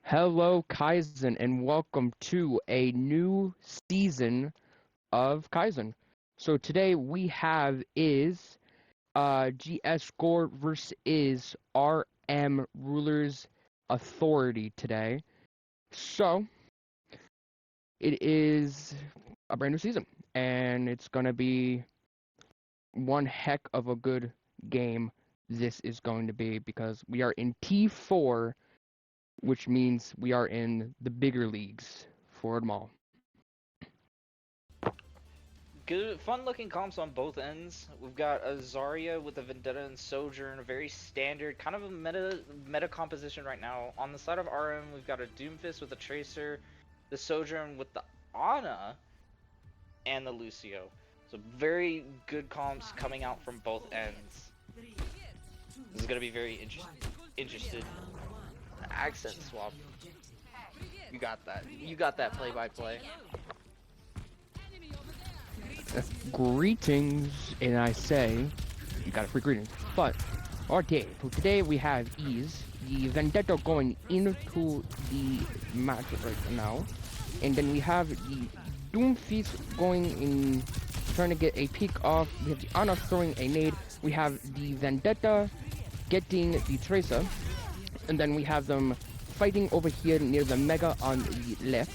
Hello, Kaizen, and welcome to a new season of Kaizen. So today we have is GS Gorr versus RM Rulers Authority today. So it is a brand new season, and it's gonna be one heck of a good game. This is going to be because we are in T4, which means we are in the bigger leagues for them all. Good, fun-looking comps on both ends. We've got a Zarya with a Vendetta and Sojourn, a very standard, kind of a meta composition right now. On the side of RM, we've got a Doomfist with a Tracer, the Sojourn with the Ana, and the Lucio. So very good comps coming out from both ends. This is gonna be very interested. Accent swap. You got that. You got that play-by-play. Greetings, and I say, you got a free greeting. But, okay, so today we have Ease, the Vendetta going into the match right now. And then we have the Doomfist going in, trying to get a peek off. We have the Ana throwing a nade. We have the Vendetta getting the Tracer. And then we have them fighting over here near the Mega on the left.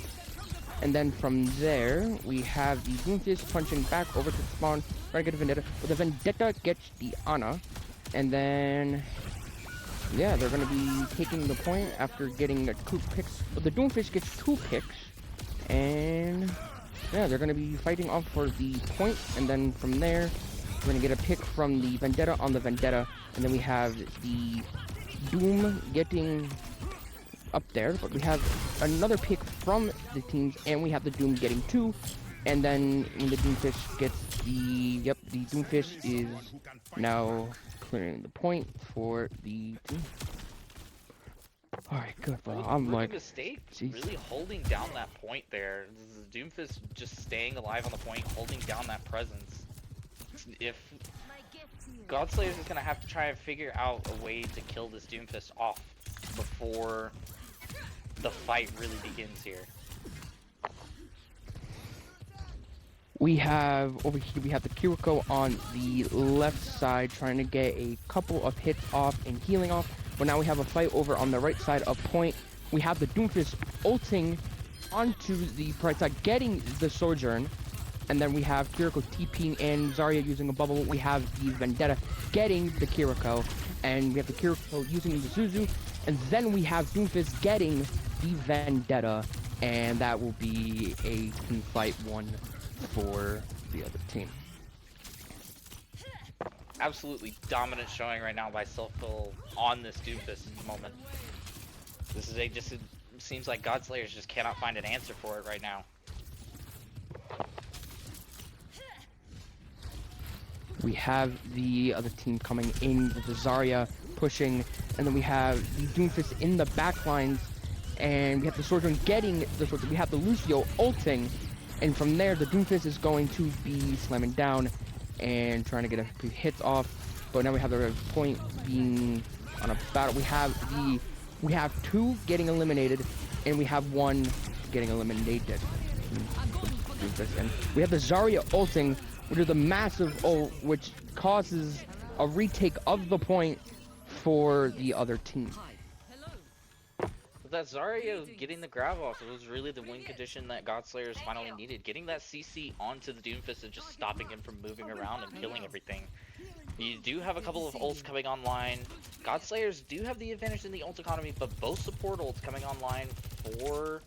And then from there, we have the Doomfist punching back over to spawn, trying to get a Vendetta. But the Vendetta gets the Ana. And then, yeah, they're going to be taking the point after getting a 2 picks. But the Doomfist gets 2 picks. And, yeah, they're going to be fighting off for the point. And then from there, we're going to get a pick from the Vendetta on the Vendetta. And then we have the Doom getting up there, but we have another pick from the teams, and we have the Doom getting 2, and then when the Doomfish gets the Doomfish is now clearing the point for the team. Alright, good, bro. I'm like, mistake really holding down that point there. The Doomfist just staying alive on the point, holding down that presence. If Godslayer's is gonna have to try and figure out a way to kill this Doomfist off before the fight really begins here. We have over here, we have the Kiriko on the left side trying to get a couple of hits off and healing off. But now we have a fight over on the right side of point. We have the Doomfist ulting onto the right side, getting the Sojourn. And then we have Kiriko TPing and Zarya using a bubble. We have the Vendetta getting the Kiriko. And we have the Kiriko using the Zuzu. And then we have Doomfist getting the Vendetta. And that will be a team fight 1 for the other team. Absolutely dominant showing right now by Silphil on this Doomfist at the moment. This is it seems like Godslayers just cannot find an answer for it right now. We have the other team coming in with the Zarya pushing, and then we have the Doomfist in the back lines, and we have the Sojourn getting the Sojourn. We have the Lucio ulting, and from there the Doomfist is going to be slamming down and trying to get a few hits off. But now we have the point being on a battle. We have 2 getting eliminated, and we have 1 getting eliminated. And we have the Zarya ulting, which is a massive ult, which causes a retake of the point for the other team. With that Zarya getting the grab off, it was really the win condition that Godslayers finally needed. Getting that CC onto the Doomfist and just stopping him from moving around and killing everything. You do have a couple of ults coming online. Godslayers do have the advantage in the ult economy, but both support ults coming online for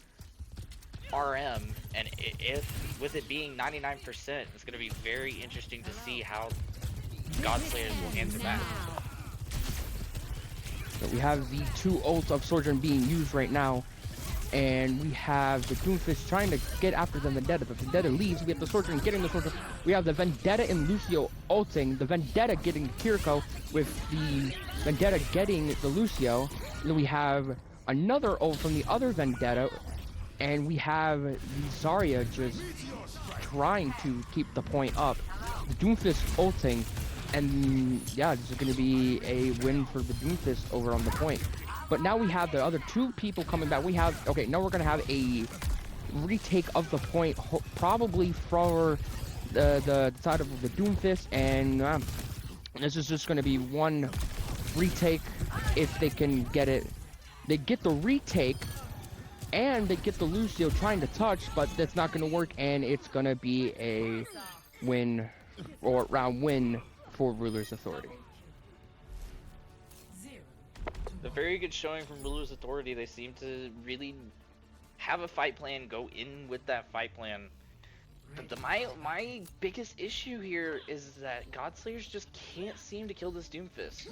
RM, and if with it being 99%, it's going to be very interesting to see how Godslayers will answer back. So we have the 2 ults of Sojourn being used right now, and we have the Doomfist trying to get after the Vendetta, but Vendetta leaves. We have the Sojourn getting the Sojourn. We have the Vendetta and Lucio ulting, the Vendetta getting Kiriko, with the Vendetta getting the Lucio. And then we have another ult from the other Vendetta, and we have the Zarya just trying to keep the point up. The Doomfist ulting, and yeah, this is going to be a win for the Doomfist over on the point. But now we have the other two people coming back. We have, okay, now we're going to have a retake of the point, probably for the side of the Doomfist, and this is just going to be one retake if they can get it. They get the retake, and they get the Lucio trying to touch, but that's not going to work, and it's going to be a win, or round win for Ruler's Authority. A very good showing from Ruler's Authority. They seem to really have a fight plan, go in with that fight plan. But my biggest issue here is that Godslayers just can't seem to kill this Doomfist.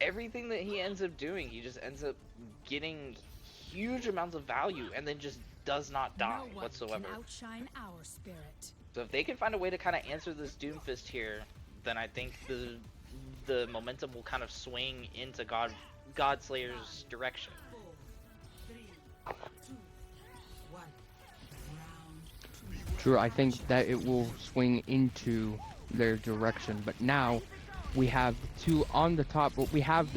Everything that he ends up doing, he just ends up getting huge amounts of value and then just does not die whatsoever. So if they can find a way to kind of answer this Doomfist here, then I think the momentum will kind of swing into Godslayer's direction. True, I think that it will swing into their direction, but now we have two on the top, but we have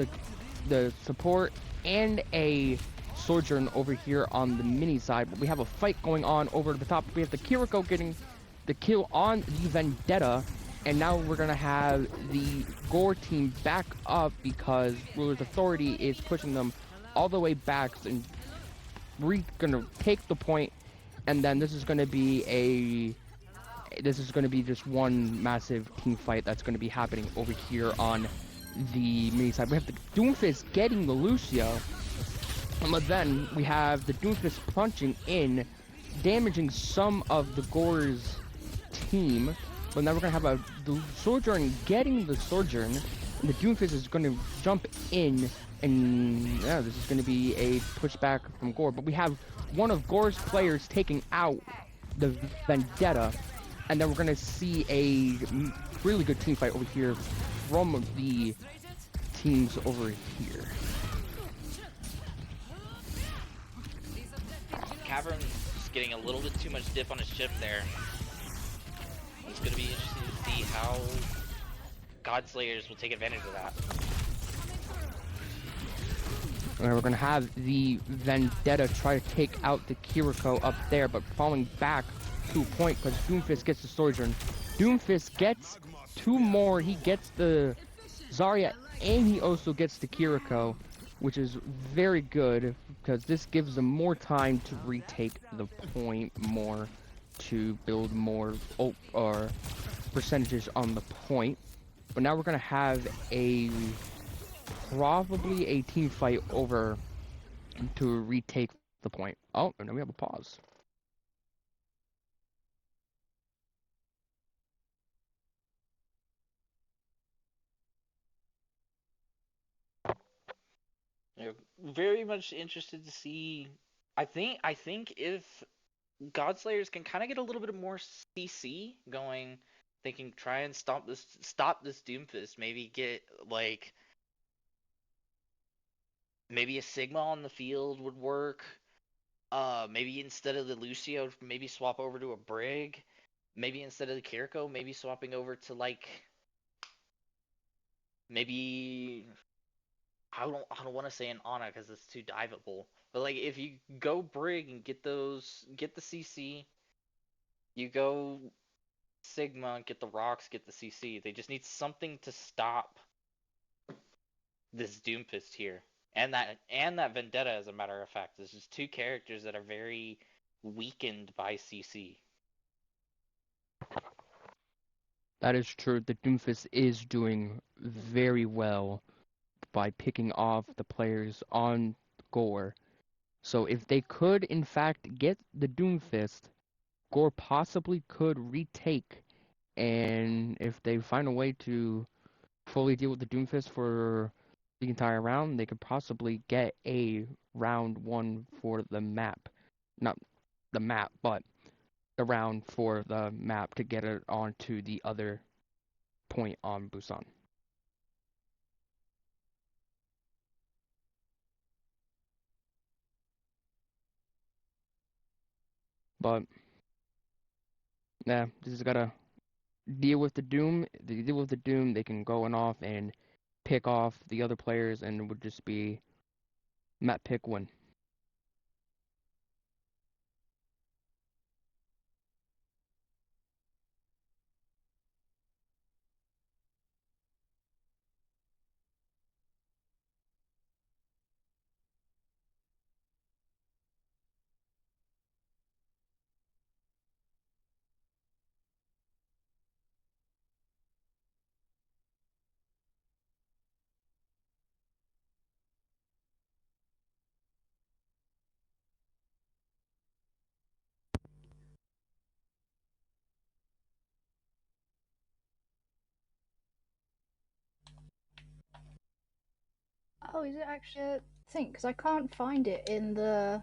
the support and a Sojourn over here on the mini side, but we have a fight going on over the top. We have the Kiriko getting the kill on the Vendetta, and now we're gonna have the Gorr team back up because Ruler's Authority is pushing them all the way back and gonna take the point, and then this is gonna be just one massive team fight that's gonna be happening over here on the mini side. We have the Doomfist getting the Lucio, but then we have the Doomfist punching in, damaging some of the Gorr's team. But now we're gonna have the Sojourn getting the Sojourn, and the Doomfist is gonna jump in, and yeah, this is gonna be a pushback from Gorr. But we have one of Gorr's players taking out the Vendetta, and then we're gonna see a really good team fight over here from the teams over here. Cavern's just getting a little bit too much dip on his chip there. It's going to be interesting to see how Godslayers will take advantage of that. And we're going to have the Vendetta try to take out the Kiriko up there, but falling back to a point because Doomfist gets the Sojourn. Doomfist gets two more. He gets the Zarya, and he also gets the Kiriko, which is very good because this gives them more time to retake the point more, to build more or percentages on the point. But now we're gonna have probably a team fight over to retake the point. Oh, and then we have a pause. Yeah, very much interested to see. I think if Godslayers can kind of get a little bit more CC going, they can try and stop this Doomfist. Maybe get like maybe a Sigma on the field would work. Maybe instead of the Lucio, maybe swap over to a Brig. Maybe instead of the Kiriko, maybe swapping over to like maybe I don't want to say an Ana because it's too diveable. But like if you go Brig and get the CC, you go Sigma, get the rocks, get the CC. They just need something to stop this Doomfist here. And that Vendetta, as a matter of fact. This is two characters that are very weakened by CC. That is true. The Doomfist is doing very well by picking off the players on Gorr. So if they could in fact get the Doomfist, Gorr possibly could retake, and if they find a way to fully deal with the Doomfist for the entire round, they could possibly get a round one for the map. Not the map, but the round for the map to get it onto the other point on Busan. But yeah, just gotta deal with the Doom. They deal with the Doom, they can go off and pick off the other players and it would just be map pick win. Oh, is it actually a thing? Because I can't find it in the.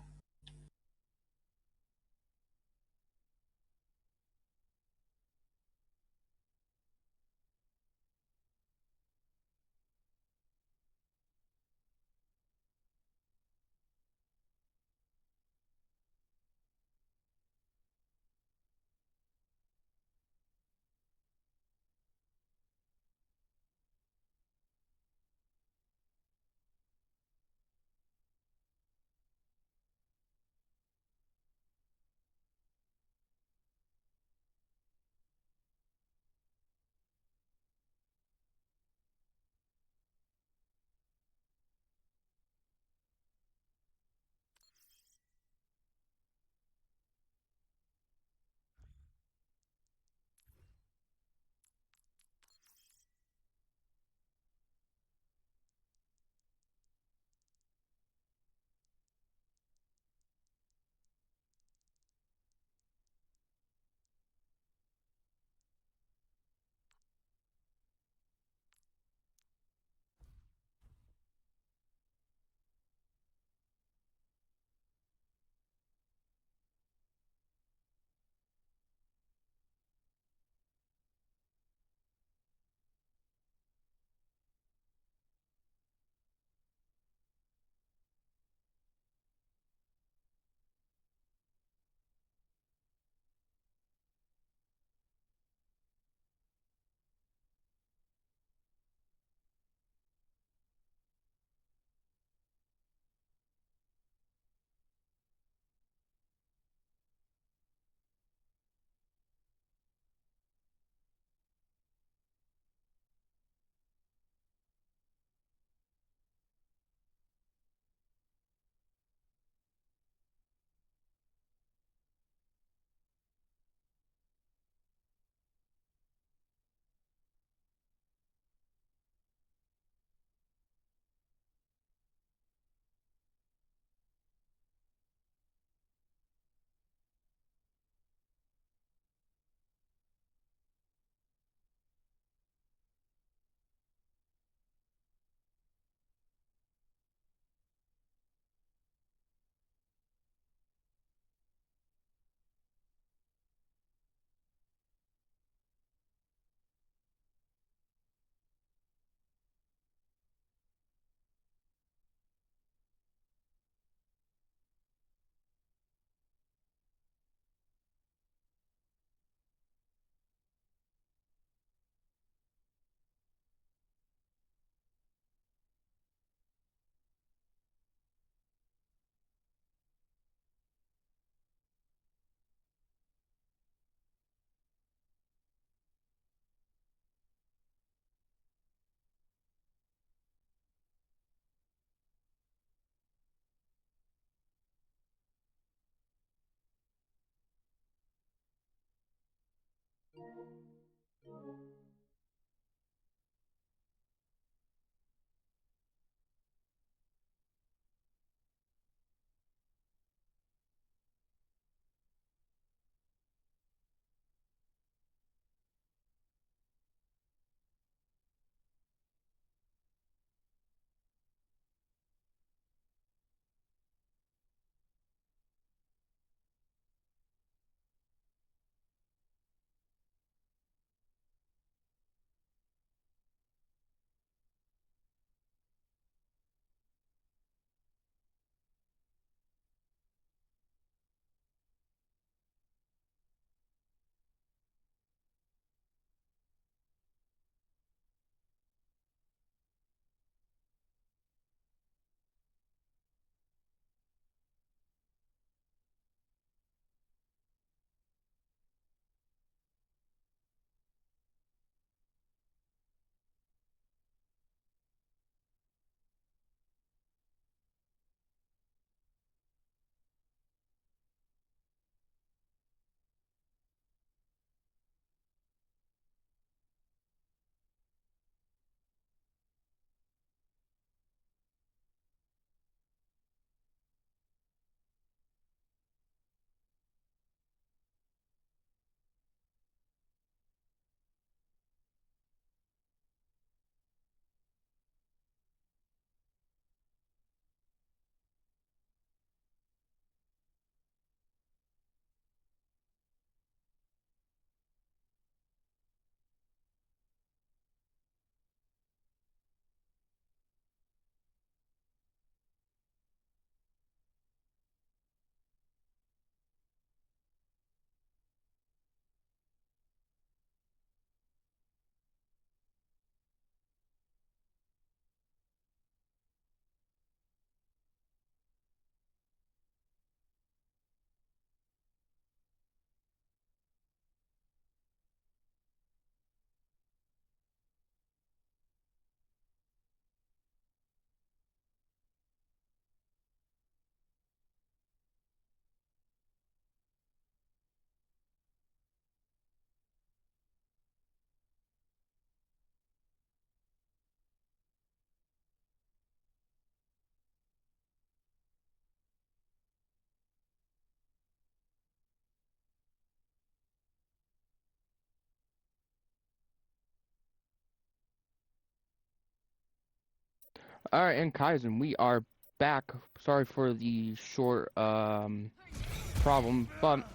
Alright, and Kaizen, we are back. Sorry for the short problem, but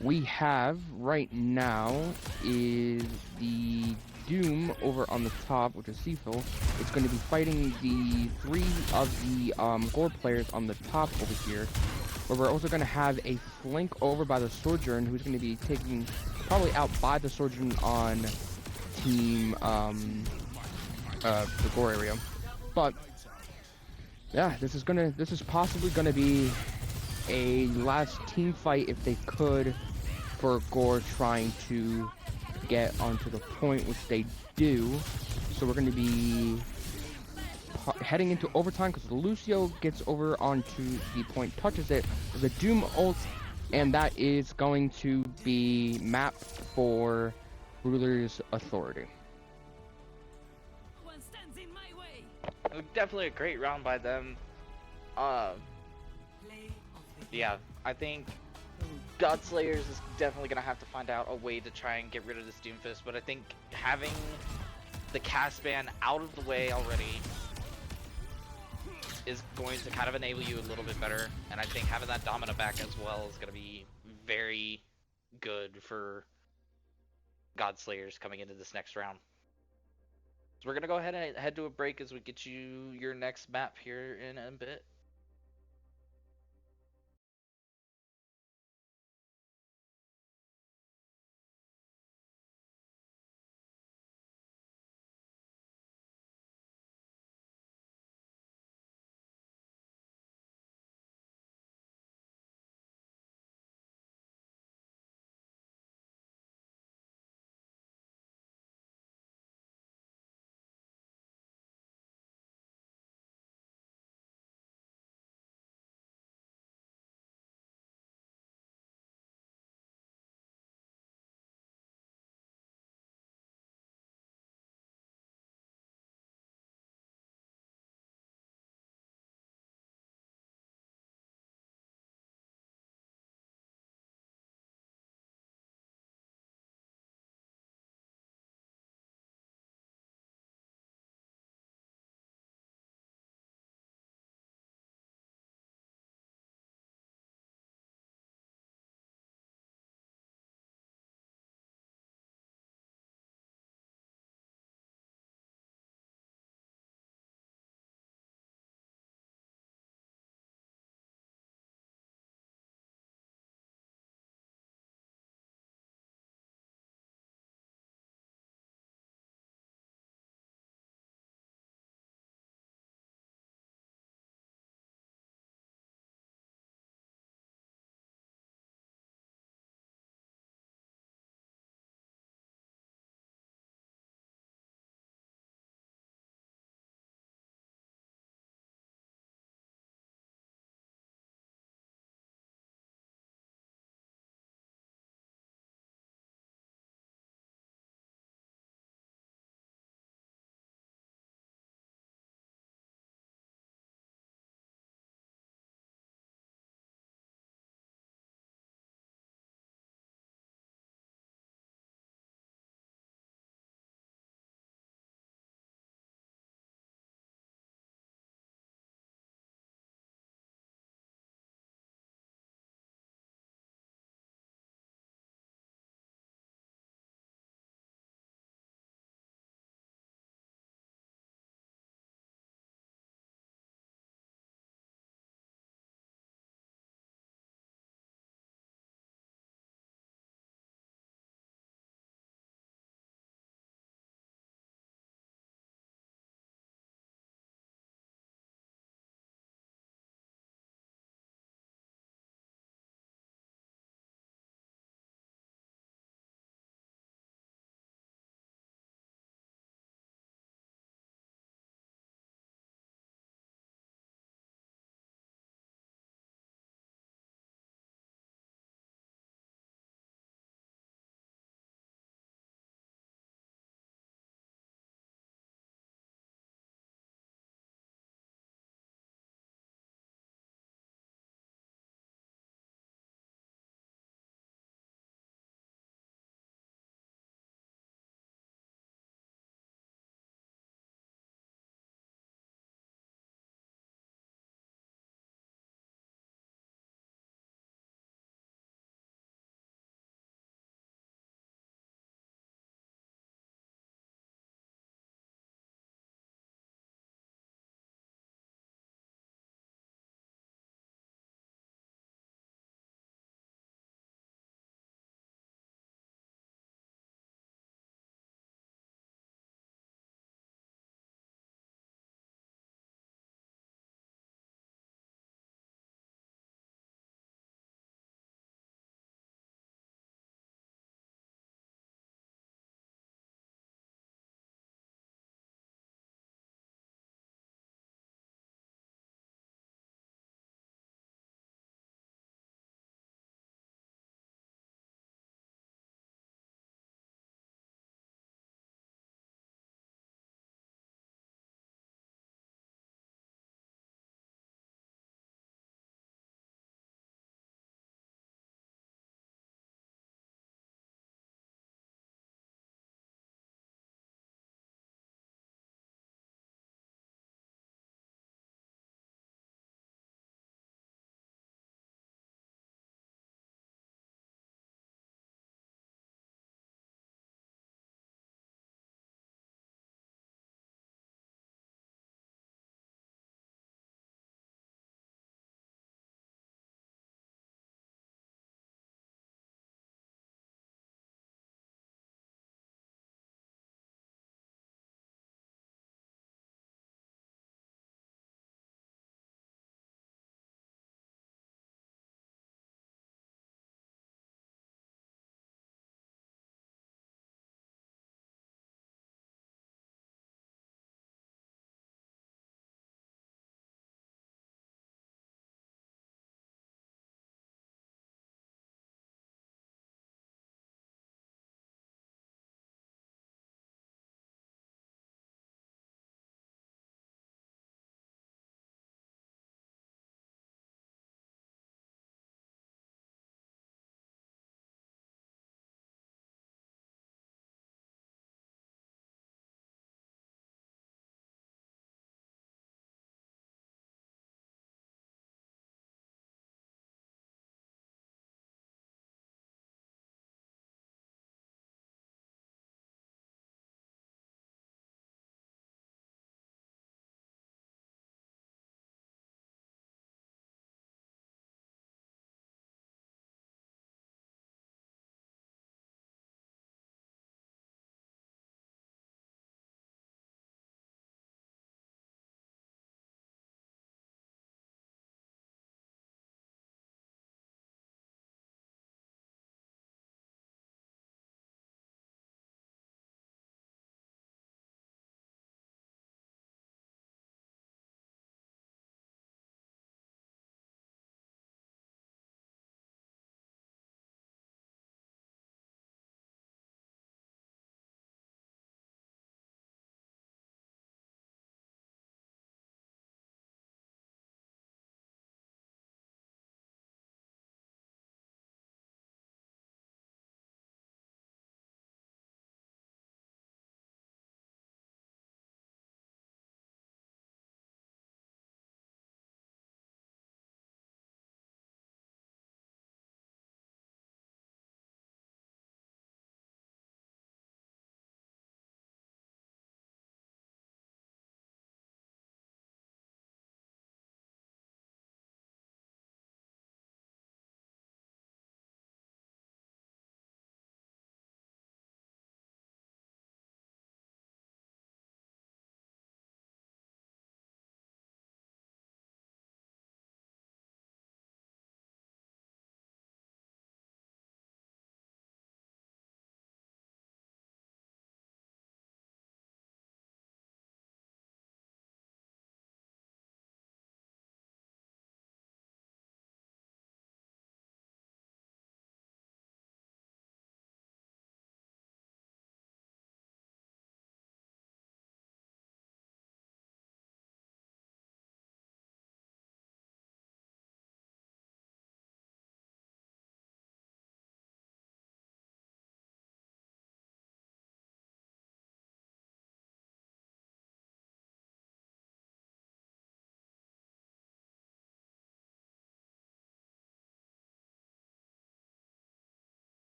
we have right now is the Doom over on the top, which is Seafil. It's going to be fighting the 3 of the Gorr players on the top over here. But we're also going to have a flank over by the Sojourn, who's going to be taken probably out by the Sojourn on team the Gorr area. But yeah, this is possibly gonna be a last team fight if they could, for Gorr trying to get onto the point, which they do. So we're gonna be heading into overtime because Lucio gets over onto the point, touches it with a Doom ult, and that is going to be mapped for Ruler's Authority. Definitely a great round by them. Yeah, I think Godslayers is definitely gonna have to find out a way to try and get rid of this Doomfist, but I think having the cast ban out of the way already is going to kind of enable you a little bit better, and I think having that Domina back as well is gonna be very good for Godslayers coming into this next round. So we're gonna go ahead and head to a break as we get you your next map here in a bit.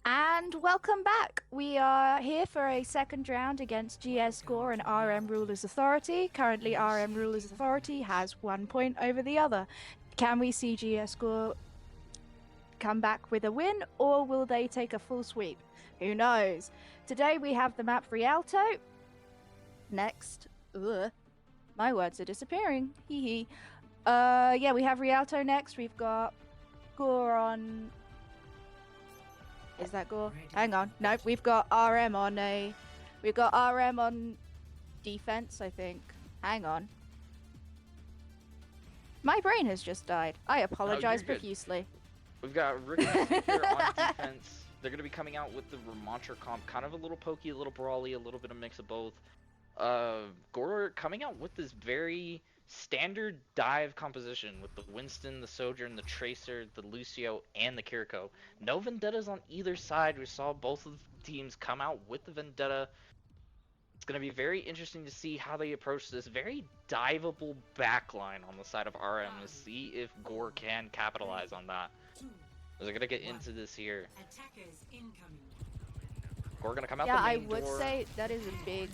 And welcome back. We are here for a second round against GS Gorr and RM Rulers Authority. Currently, RM Rulers Authority has 1 point over the other. Can we see GS Gorr come back with a win, or will they take a full sweep? Who knows? Today we have the map Rialto. Next, my words are disappearing. Hee hee. Yeah, we have Rialto next. We've got Gorr on. Is that Gorr? Hang on. Nope, we've got RM on a. We've got RM on defense, I think. Hang on. My brain has just died. I apologize profusely. We've got Rick here on defense. They're going to be coming out with the Ramontra comp. Kind of a little pokey, a little brawly, a little bit of mix of both. Gorr coming out with this very standard dive composition with the Winston, the Sojourn, the Tracer, the Lucio, and the Kiriko. No Vendettas on either side. We saw both of the teams come out with the Vendetta. It's going to be very interesting to see how they approach this very diveable backline on the side of RM to see if Gorr can capitalize on that. They're going to get into this here. Gorr going to come out the main door. I would say that is a big...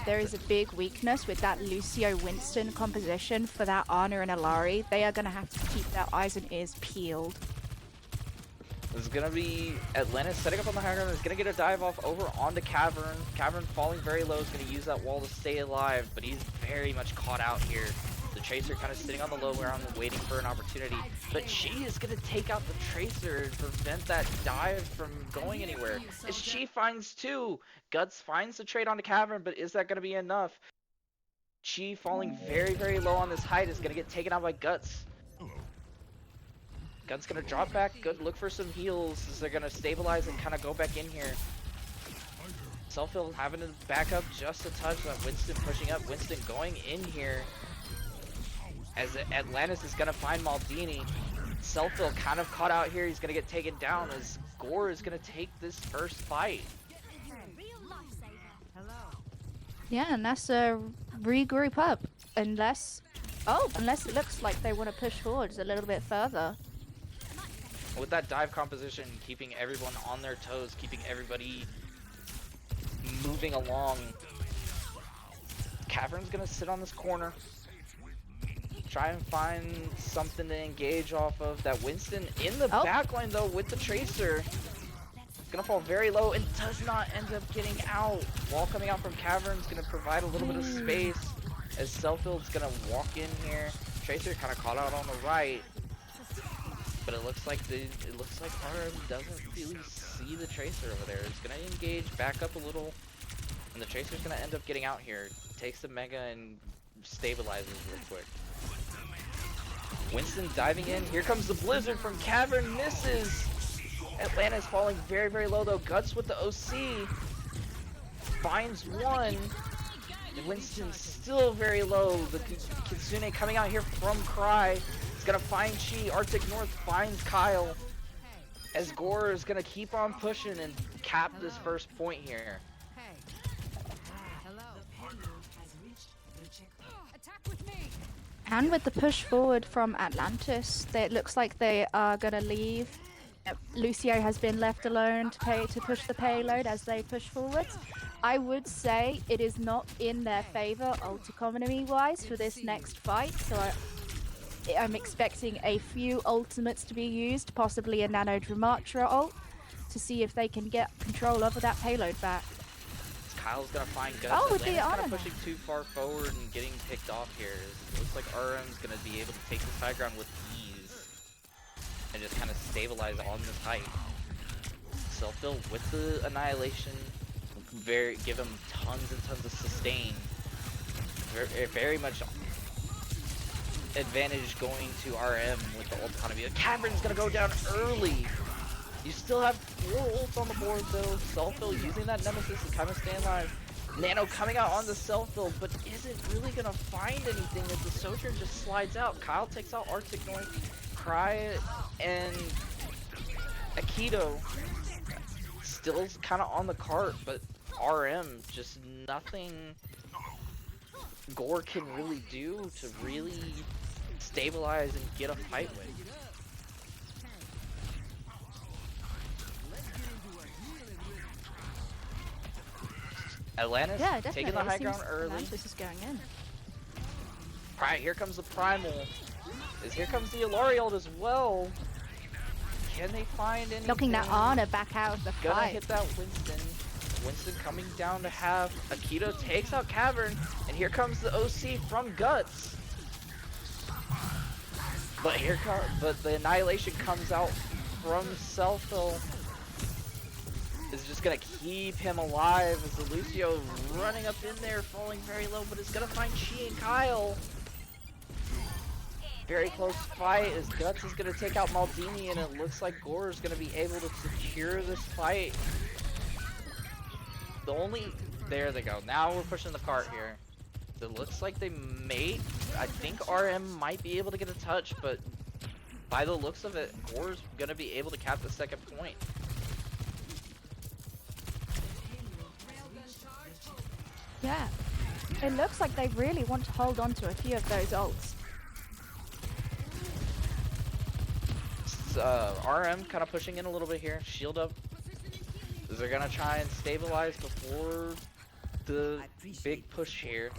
there is a big weakness with that Lucio Winston composition for that Ana and Alari. They are going to have to keep their eyes and ears peeled. This is going to be Atlantis setting up on the high ground. Is going to get a dive off over onto Cavern. Cavern falling very low is going to use that wall to stay alive, but he's very much caught out here. The Tracer kind of sitting on the low ground waiting for an opportunity, but Chi is going to take out the Tracer and prevent that dive from going anywhere. As Chi finds two, Guts finds the trade onto Cavern, but is that going to be enough? Chi falling very, very low on this height is going to get taken out by Guts. Guts going to drop back, good look for some heals as they're going to stabilize and kind of go back in here. Selffield having to back up just a touch, but Winston pushing up, Winston going in here. As Atlantis is going to find Maldini. Selffield kind of caught out here, he's going to get taken down as Gorr is going to take this first fight. Yeah, and that's a regroup up, unless it looks like they want to push forwards a little bit further. With that dive composition, keeping everyone on their toes, keeping everybody moving along. Cavern's gonna sit on this corner. Try and find something to engage off of. That Winston in the backline though with the Tracer. Gonna fall very low and does not end up getting out. Wall coming out from Cavern's gonna provide a little bit of space as Selffield's gonna walk in here. Tracer kind of caught out on the right. But it looks like RM doesn't really see the Tracer over there. It's gonna engage back up a little, and the Tracer's gonna end up getting out here. Takes the Mega and stabilizes real quick. Winston diving in. Here comes the Blizzard from Cavern, misses. Atlantis falling very, very low though. Guts with the OC finds one. And Winston's still very low. The Kitsune coming out here from Cry. Gonna find Chi. Arctic North finds Kyle as Gorr is gonna keep on pushing and cap this first point here. And with the push forward from Atlantis, it looks like they are gonna leave. Lucio has been left alone to push the payload as they push forwards. I would say it is not in their favor ult economy wise for this next fight, so I'm expecting a few ultimates to be used, possibly a Nano Dramatra ult, to see if they can get control over that payload back. Kyle's gonna find Guts. Oh, with the kind of pushing too far forward and getting picked off here. It looks like RM's gonna be able to take this high ground with ease and just kind of stabilize on this height. Selffield with the Annihilation, give him tons and tons of sustain. Very much advantage going to RM with the ult economy. The Cavern's gonna go down early. You still have 4 ults on the board though. Selffield using that Nemesis to kind of stay alive. Nano coming out on the Selffield, but isn't really gonna find anything as the Sojourn just slides out. Kyle takes out Arctic North. Cry and Aikido still kind of on the cart, but RM just nothing Gorr can really do to really stabilize and get a fight with. Atlantis Yeah, definitely. taking the high It seems ground early. Atlantis is going in. Alright, here comes the Primal. Here comes the Alariel as well. Can they find anything? Knocking that Ana back out of the Gonna fight. hit that Winston. Winston coming down to have Akito takes out Cavern, and here comes the OC from Guts. But the Annihilation comes out from Selfil. Is just gonna keep him alive as the Lucio running up in there, falling very low, but is gonna find Chi and Kyle. Very close fight as Guts is gonna take out Maldini, and it looks like Gorr is gonna be able to secure this fight. There they go. Now we're pushing the cart here. It looks like they may, I think RM might be able to get a touch, but by the looks of it, Gorr's gonna be able to cap the second point. Yeah. It looks like they really want to hold on to a few of those ults. RM kind of pushing in a little bit here. Shield up. They're gonna try and stabilize before the big push here.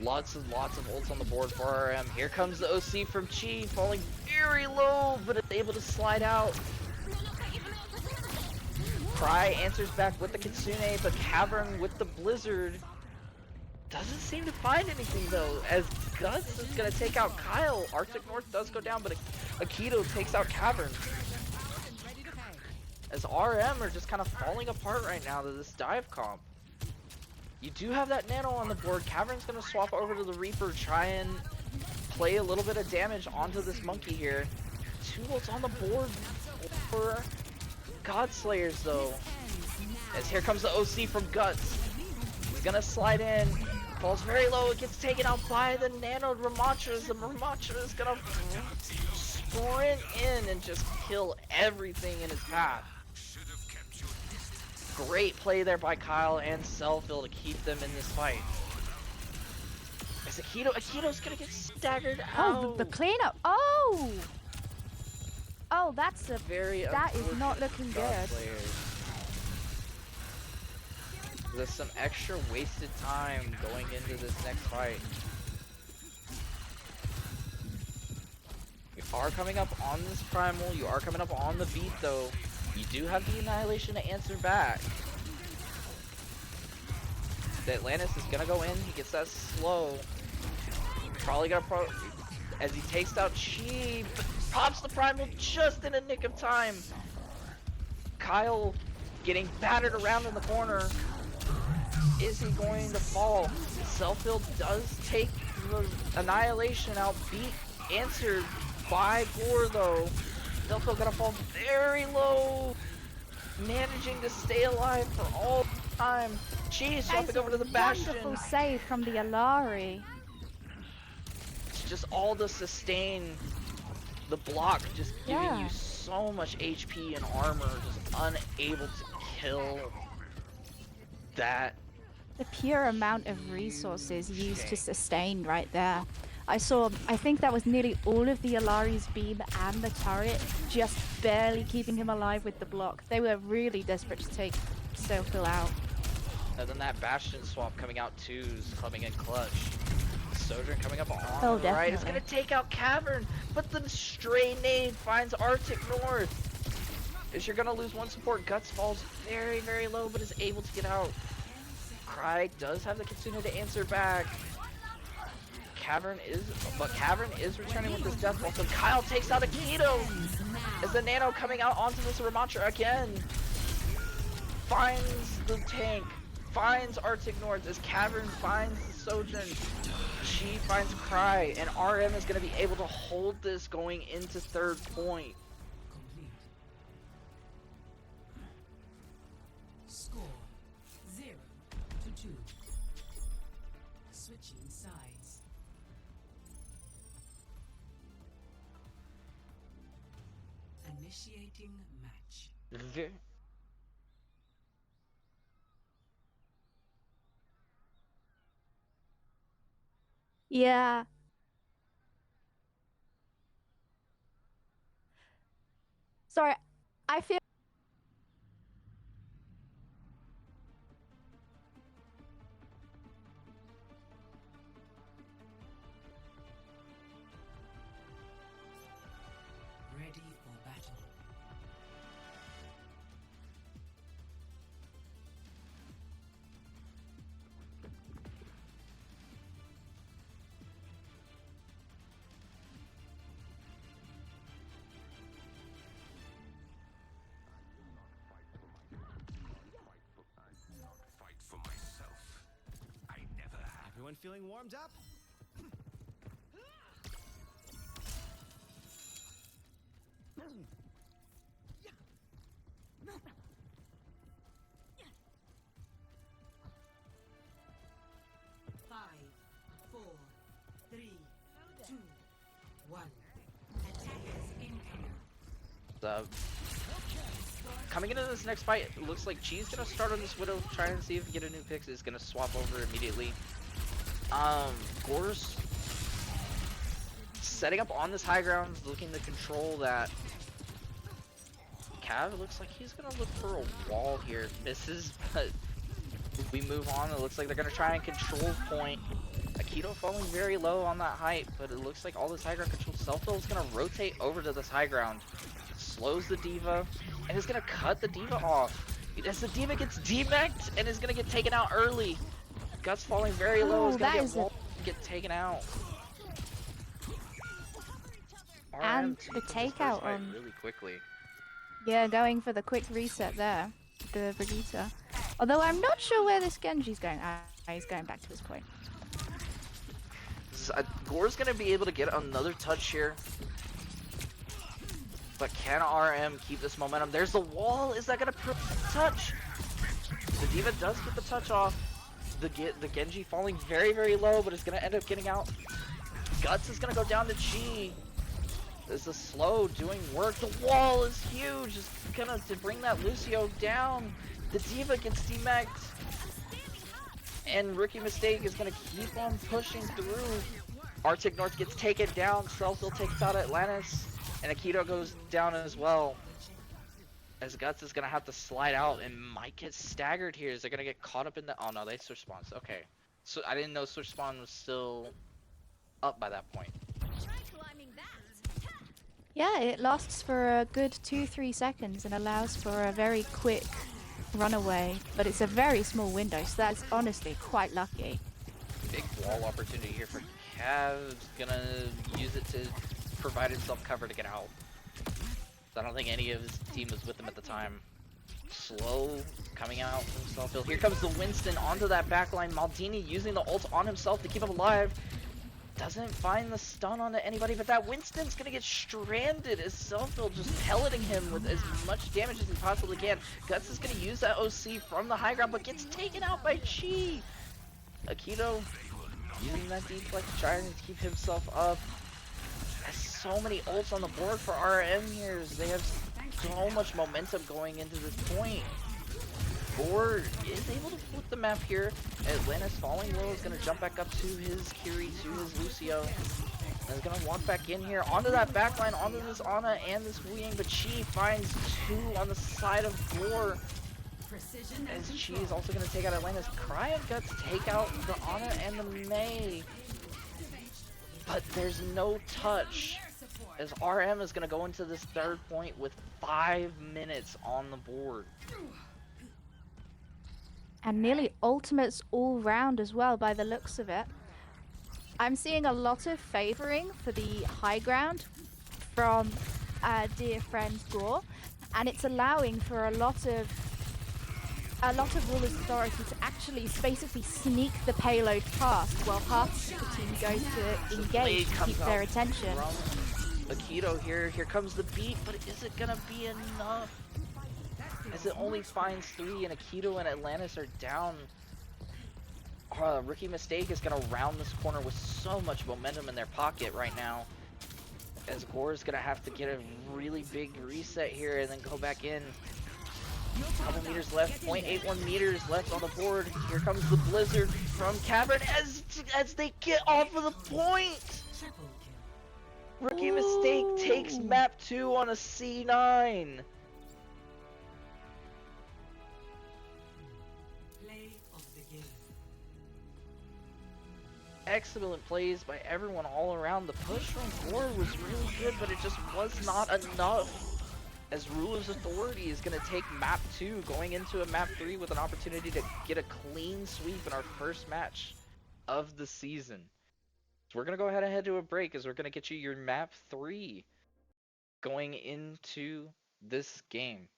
Lots of ults on the board for RM. Here comes the OC from Chi, falling very low, but it's able to slide out. Cry answers back with the Kitsune, but Cavern with the Blizzard doesn't seem to find anything though, as Guts is gonna take out Kyle. Arctic North does go down, but Akito takes out Cavern. As RM are just kind of falling apart right now to this dive comp. You do have that nano on the board. Cavern's gonna swap over to the Reaper, try and play a little bit of damage onto this monkey here. 2 ults on the board for Godslayers though. As here comes the OC from Guts. He's gonna slide in. Falls very low. It gets taken out by the nano Ramachas. The Ramachas is gonna sprint in and just kill everything in his path. Great play there by Kyle and Selfil to keep them in this fight. As Akito's gonna get staggered out. Oh, the cleanup. Oh! Oh, that's a that is not looking good. There's some extra wasted time going into this next fight. You are coming up on this Primal, you are coming up on the beat though. You do have the Annihilation to answer back. The Atlantis is gonna go in, he gets that slow. Probably gonna as he takes out Chi, but pops the Primal just in a nick of time. Kyle getting battered around in the corner. Is he going to fall? Selfil does take the Annihilation out, beat answered by Gorr though. Selfil gonna fall very low, managing to stay alive for all time. She's jumping over to the Bastion. Wonderful save from the Alari. It's just all the sustain, the block just giving you so much HP and armor, just unable to kill that. The pure amount of resources used to sustain right there. I think that was nearly all of the Alari's beam and the turret just barely keeping him alive with the block. They were really desperate to take Selfil out. And then that Bastion swap coming out too is coming in clutch. Sojourn coming up on the right. It's gonna take out Cavern, but the stray nade finds Arctic North. As you're gonna lose one support, Guts falls very, very low, but is able to get out. Cry does have the Kitsune to answer back. Cavern is returning with this death ball. So Kyle takes out Akito as the nano coming out onto this Ramatra again. Finds the tank, finds Arctic North as Cavern finds the Sojourn. She finds Cry, and RM is going to be able to hold this going into third point. Score 0-2. Switching sides. Initiating match. Yeah. Sorry, I feel Everyone feeling warmed up? Five, four, three, two, one. Attackers incoming. Coming into this next fight, it looks like Chi's gonna start on this Widow, trying to see if he get a new pick. Is gonna swap over immediately. Gorr's setting up on this high ground, looking to control that. Cav looks like he's gonna look for a wall here. Misses, but we move on. It looks like they're gonna try and control point. Akito falling very low on that height, but it looks like all this high ground control. Selfbuild is gonna rotate over to this high ground, slows the D.Va, and is gonna cut the D.Va off. As the D.Va gets demeched and is gonna get taken out early. Guts falling very low is gonna get taken out. And RM the taking this first takeout fight on. really quickly. Yeah, going for the quick reset there. The Brigitte. Although I'm not sure where this Genji's going. He's going back to his point. Gorr's gonna be able to get another touch here. But can RM keep this momentum? There's the wall. Is that gonna touch? The D.Va does get the touch off. The Genji falling very, very low, but is gonna end up getting out. Guts is gonna go down to Chi. This is slow doing work. The wall is huge. It's gonna to bring that Lucio down. The D.Va gets demeched. And Rookie Mistake is gonna keep on pushing through. Arctic North gets taken down. Selfbuild takes out Atlantis. And Akito goes down as well. As Guts is gonna have to slide out and might get staggered here. Is they gonna get caught up in the? Oh no, they switch spawns. Okay, so I didn't know switch spawn was still up by that point. Yeah, it lasts for a good 2-3 seconds and allows for a very quick runaway, but it's a very small window, so that's honestly quite lucky. Big wall opportunity here for Cav. Gonna use it to provide himself cover to get out. So I don't think any of his team was with him at the time. Slow coming out from Selfbuild. Here comes the Winston onto that backline. Maldini using the ult on himself to keep him alive. Doesn't find the stun onto anybody, but that Winston's gonna get stranded as Selfbuild just pelleting him with as much damage as he possibly can. Guts is gonna use that OC from the high ground, but gets taken out by Chi. Akito using that deflect, trying to keep himself up. There's so many ults on the board for RM here. They have so much momentum going into this point. Gorr is able to flip the map here. Atlantis falling low is going to jump back up to his Kiri, to his Lucio. And is going to walk back in here onto that backline, onto this Ana and this Wu Yang. But Chi finds two on the side of Gorr. As Chi is also going to take out Atlantis. Cry and Guts take out the Ana and the Mei. But there's no touch. As RM is going to go into this third point with 5 minutes on the board. And nearly ultimates all round as well by the looks of it. I'm seeing a lot of favoring for the high ground from dear friend Gorr, and it's allowing for a lot of Ruler's Authority to actually basically sneak the payload past while half the team goes to engage to keep their attention. Akito here comes the beat, but is it gonna be enough? As it only finds 3 and Akito and Atlantis are down. Rookie Mistake is gonna round this corner with so much momentum in their pocket right now. As Gorr is gonna have to get a really big reset here and then go back in. Couple meters left, 0.81 meters left on the board. Here comes the Blizzard from Cavern as they get off of the point. Rookie Mistake takes map 2 on a C9. Excellent plays by everyone all around. The push from Gorr was really good, but it just was not enough. As Ruler's Authority is going to take map 2, going into a map 3 with an opportunity to get a clean sweep in our first match of the season. So we're going to go ahead and head to a break as we're going to get you your map 3 going into this game.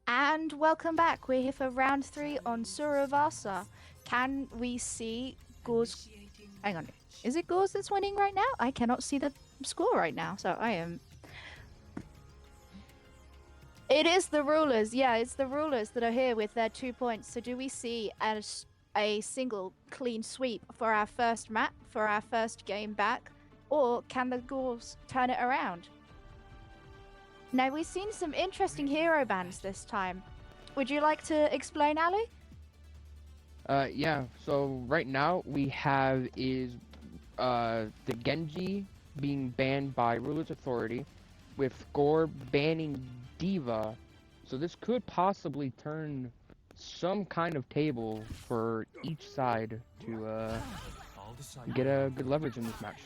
And welcome back. We're here for round 3 on Suravasa. Can we see Gorr's... Hang on. Is it Gorr's that's winning right now? I cannot see the score right now, so I am... It is the rulers. Yeah, it's the rulers that are here with their 2 points. So do we see a single clean sweep for our first map, for our first game back? Or can the Gorrs turn it around? Now, we've seen some interesting hero bans this time. Would you like to explain, Ali? Yeah, so right now we have is the Genji being banned by Ruler's Authority, with Gorr banning Diva. So this could possibly turn some kind of table for each side to get a good leverage in this match.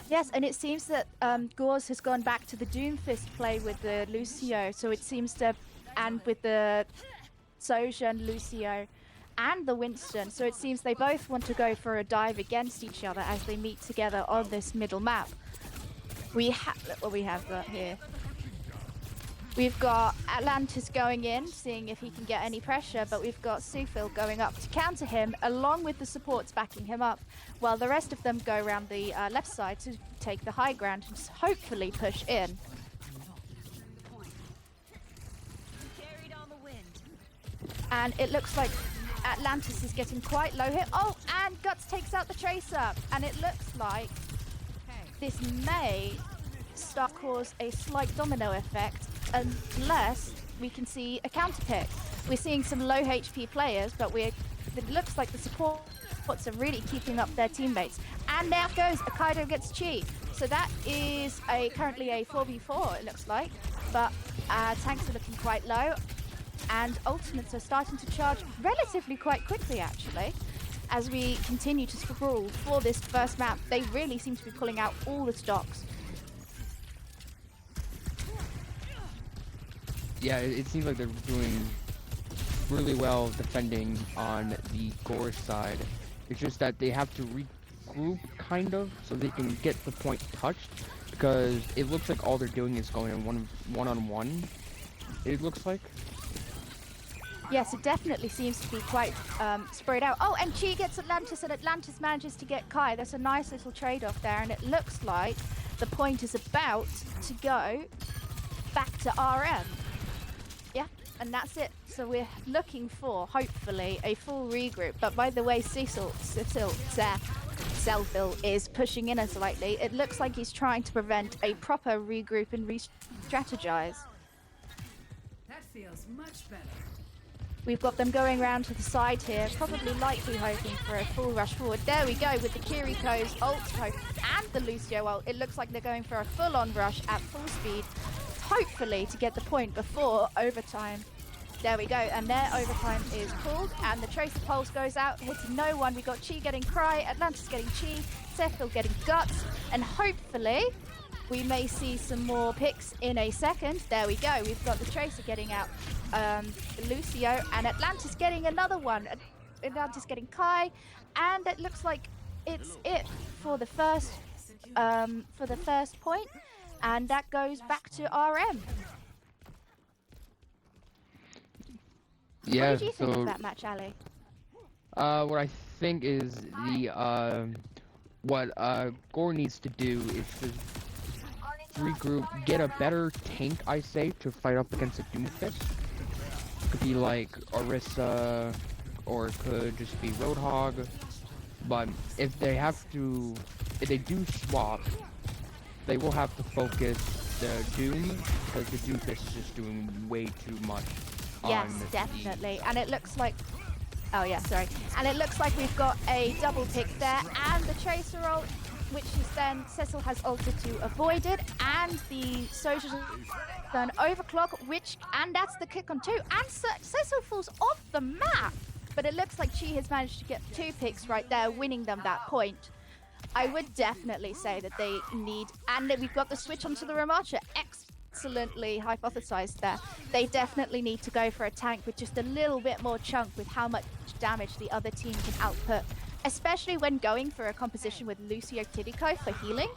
Yes, and it seems that Gorr's has gone back to the Doomfist play with the Lucio, so it seems to, and with the Sojourn Lucio and the Winston, so it seems they both want to go for a dive against each other as they meet together on this middle map. We have that here. We've got Atlantis going in, seeing if he can get any pressure, but we've got Sufil going up to counter him, along with the supports backing him up, while the rest of them go around the left side to take the high ground and hopefully push in. And it looks like Atlantis is getting quite low here. Oh, and Guts takes out the Tracer, and it looks like this may start cause a slight domino effect unless we can see a counter pick. We're seeing some low HP players, but it looks like the supports are really keeping up their teammates. And now goes Akaido gets Chi. So that is currently a 4v4, it looks like. But tanks are looking quite low, and ultimates are starting to charge relatively quite quickly, actually. As we continue to sprawl for this first map, they really seem to be pulling out all the stocks. Yeah, it seems like they're doing really well defending on the Gorr side. It's just that they have to regroup, kind of, so they can get the point touched, because it looks like all they're doing is going in one-on-one, it looks like. Yes, it definitely seems to be quite sprayed out. Oh, and Chi gets Atlantis, and Atlantis manages to get Kai. There's a nice little trade-off there, and it looks like the point is about to go back to RM. Yeah, and that's it. So we're looking for, hopefully, a full regroup. But by the way, Selfil is pushing in slightly. It looks like he's trying to prevent a proper regroup and re-strategize. That feels much better. We've got them going around to the side here, probably likely hoping for a full rush forward. There we go with the Kiriko's ult and the Lucio ult. It looks like they're going for a full-on rush at full speed, hopefully to get the point before overtime. There we go, and their overtime is pulled, and the Tracer Pulse goes out, hitting no one. We got Chi getting Cry, Atlantis getting Chi, Sefil getting Guts, and hopefully we may see some more picks in a second. There we go. We've got the Tracer getting out Lucio, and Atlantis getting another one. Atlantis getting Kai, and it looks like it's it for the first point, and that goes back to RM. Yeah. What did you think so of that match, Ali? what I think is what Gorr needs to do is to regroup, get a better tank, I say, to fight up against a Doomfist. Could be like Orisa, or it could just be Roadhog. But if they do swap, they will have to focus the Doom, because the Doomfist is just doing way too much. Yes, definitely. And it looks like... Oh yeah, sorry. And it looks like we've got a double pick there, and the Tracer ult, which is then Cecil has altered to avoid it, and the Sojourn done overclock, and that's the kick on 2, and Cecil falls off the map. But it looks like Chi has managed to get 2 picks right there, winning them that point. I would definitely say that they need, and that we've got the switch onto the Ramacha. Excellently hypothesized there. They definitely need to go for a tank with just a little bit more chunk with how much damage the other team can output, especially when going for a composition with Lucio Kiriko for healing.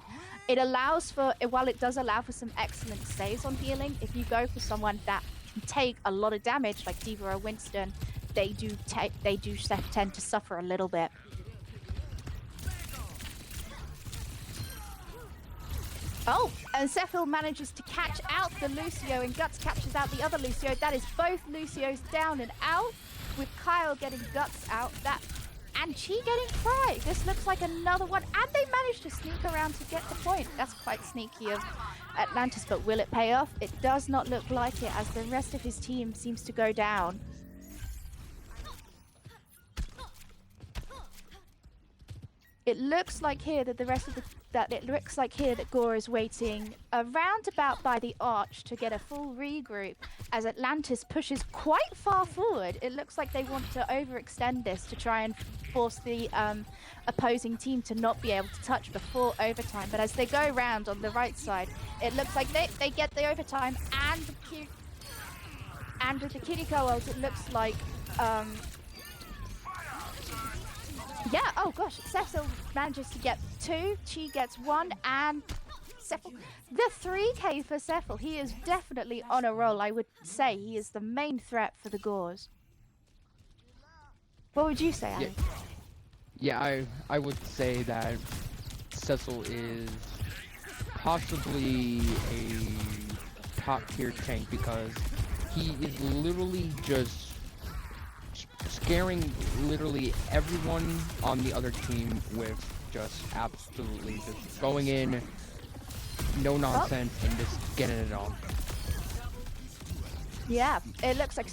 It allows for, while it does allow for some excellent saves on healing, if you go for someone that can take a lot of damage, like D.Va or Winston, they do tend to suffer a little bit. Oh, and Zephyl manages to catch out the Lucio, and Guts captures out the other Lucio. That is both Lucios down and out, with Kyle getting Guts out. And Chi getting Cry. This looks like another one, and they managed to sneak around to get the point. That's quite sneaky of Atlantis, but will it pay off? It does not look like it, as the rest of his team seems to go down. It looks like here that that Gorr is waiting around about by the arch to get a full regroup as Atlantis pushes quite far forward. It looks like they want to overextend this to try and force the opposing team to not be able to touch before overtime. But as they go around on the right side, it looks like they get the overtime, and with the Kiriko ult, it looks like yeah, oh gosh, Cecil manages to get 2, Chi gets 1, and Cecil, the 3k for Cecil. He is definitely on a roll. I would say he is the main threat for the Gorrs. What would you say, Ali? Yeah, I would say that Cecil is possibly a top tier tank because he is literally just scaring literally everyone on the other team with just absolutely just going in, no nonsense, and just getting it on. Yeah, it looks like,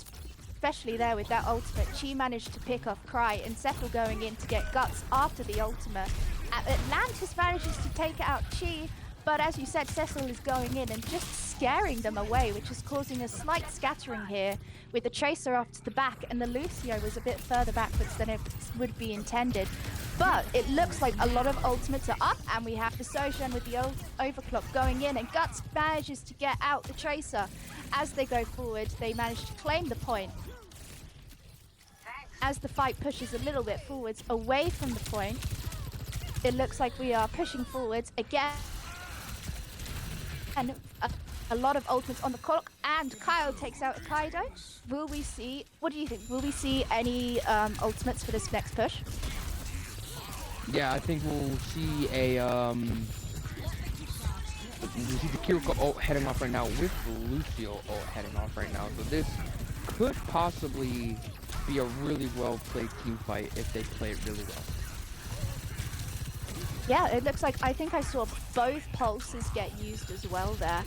especially there with that ultimate, Chi managed to pick off Cry, and Cecil going in to get Guts after the ultimate. Atlantis manages to take out Chi, but as you said, Cecil is going in and just scaring them away, which is causing a slight scattering here, with the Tracer off to the back, and the Lucio was a bit further backwards than it would be intended. But it looks like a lot of ultimates are up, and we have the Sojourn with the overclock going in, and Guts manages to get out the Tracer. As they go forward, they manage to claim the point. As the fight pushes a little bit forwards, away from the point, it looks like we are pushing forwards again. And a lot of ultimates on the clock, and Kyle takes out a Kaido. Will we see, what do you think? Will we see any ultimates for this next push? Yeah, I think we'll see the Kiriko ult heading off right now with the Lucio ult heading off right now. So this could possibly be a really well played team fight if they play it really well. Yeah, it looks like, I think I saw both pulses get used as well there,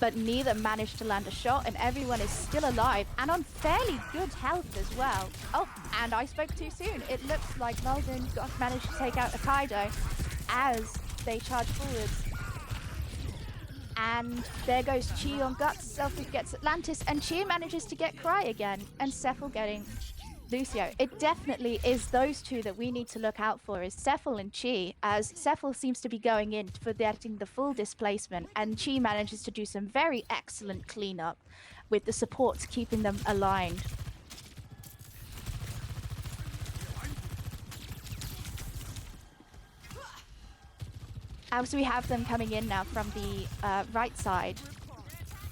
but neither managed to land a shot, and everyone is still alive and on fairly good health as well. Oh, and I spoke too soon. It looks like Malden managed to take out a Kaido as they charge forwards. And there goes Chi on Guts. Selfie gets Atlantis, and Chi manages to get Cry again, and Cephal getting Lucio. It definitely is those two that we need to look out for, is Cephal and Chi, as Cephal seems to be going in for getting the full displacement, and Chi manages to do some very excellent cleanup with the supports keeping them aligned. As we have them coming in now from the right side.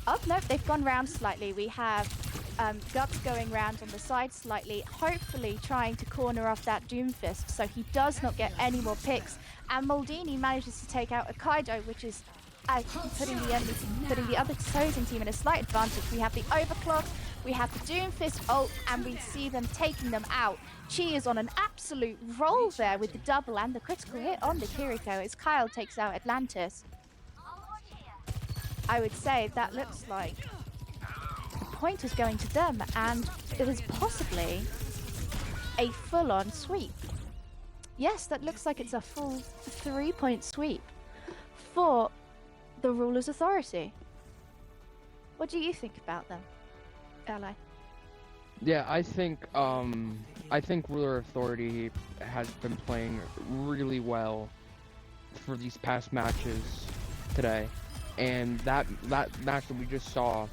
Oh no, they've gone round slightly. We have Guts going round on the side slightly, hopefully trying to corner off that Doomfist so he does not get any more picks. And Maldini manages to take out a Kaido, which is putting the other opposing team in a slight advantage. We have the Overclock, we have the Doomfist ult, and we see them taking them out. Chi is on an absolute roll there with the double and the critical hit on the Kiriko as Kyle takes out Atlantis. I would say that looks like the point is going to them, and it is possibly a full-on sweep. Yes, that looks like it's a full 3-point sweep for the Ruler's Authority. What do you think about them, Ally? Yeah, I think Ruler Authority has been playing really well for these past matches today, and that match that we just saw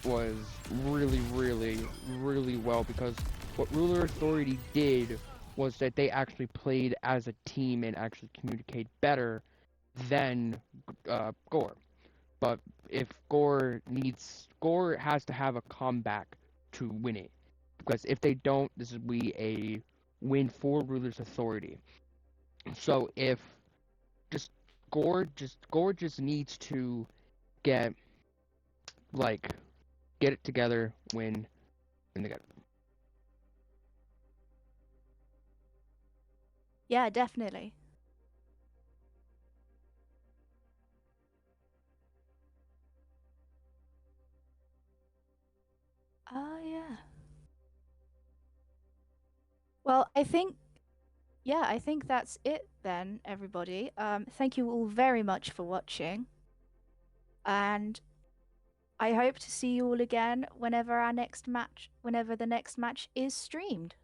was really well, because what Ruler Authority did was that they actually played as a team and actually communicated better then Gorr. But if Gorr has to have a comeback to win it, because if they don't, this will be a win for Ruler's Authority. So if just Gorr just needs to get like get it together when they get it. Yeah, definitely. Oh, yeah. Well, I think that's it then, everybody. Thank you all very much for watching, and I hope to see you all again whenever the next match is streamed.